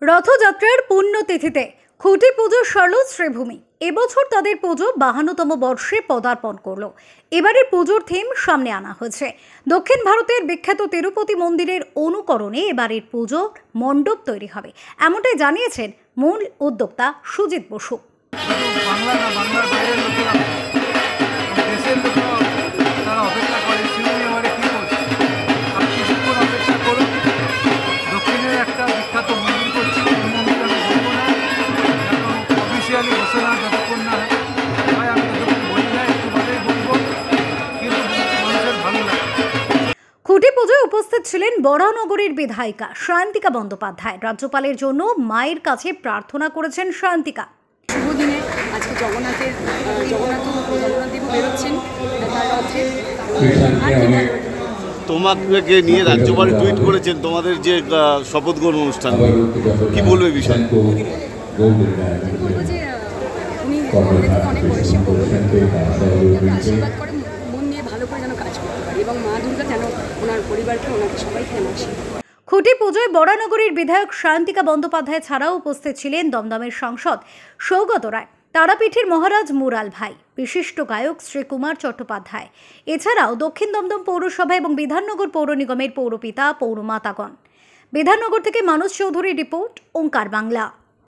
রথযাত্রার পুণ্যতিথিতে খুঁটি পুজো সারল শ্রীভূমি। এবছর তাদের পুজো 52তম বর্ষে পদার্পণ করলো। এবারের পুজোর থিম সামনে আনা হয়েছে। দক্ষিণ ভারতের বিখ্যাত তিরুপতি মন্দিরের অনুকরণে এবারের পুজো মণ্ডপ তৈরি হবে, এমনটাই জানিয়েছেন মূল উদ্যোক্তা সুজিত বসু। বাংলার বাইরের লোকেরা দেশের লোকেরা তারা অপেক্ষা করে শিউনি এবারে কী করছে। আপনি কিছুক্ষণ অপেক্ষা করুন। দক্ষিণের একটা বিখ্যাত মন্দির করছি, এই মন্দির আমি বলবো না, এখন অফিসিয়ালি ঘোষণা যতক্ষণ না হয়। তাই আমি যতক্ষণ বলি না, একটু বাদেই বলবো, কিন্তু মানুষের ভালো লাগে। খুঁটি পুজোয় উপস্থিত ছিলেন বরানগরের বিধায়িকা সায়ন্তিকা বন্দ্যোপাধ্যায়। রাজ্যপালের জন্য মায়ের কাছে প্রার্থনা করেছেন সায়ন্তিকা। শুভ দিনে আজকে জগন্নাথদেবও বেরোচ্ছেন তার রথে। তোমাকে নিয়ে রাজ্যপাল টুইট করেছেন তোমাদের যে শপথ গ্রহণ অনুষ্ঠান, কি বলবে বিষয়? বলবো যে উনি আমাদের থেকে অনেক বয়সী, আশীর্বাদ করে মন নিয়ে ভালো করে যেন কাজ করতে পারি এবং মা দুর্গা যেন ওনার পরিবারকে ওনাকে সবাইকে আসে। খুঁটি পুজোয় বরানগরের বিধায়ক সায়ন্তিকা বন্দ্যোপাধ্যায় ছাড়াও উপস্থিত ছিলেন দমদমের সাংসদ সৌগত রায়, তারাপীঠের মহারাজ মুরাল ভাই, বিশিষ্ট গায়ক শ্রীকুমার চট্টোপাধ্যায়, এছাড়াও দক্ষিণ দমদম পৌরসভা এবং বিধাননগর পৌর নিগমের পৌরপিতা পৌরমাতাগণ। বিধাননগর থেকে মানুষ চৌধুরীর রিপোর্ট, ওঙ্কার বাংলা।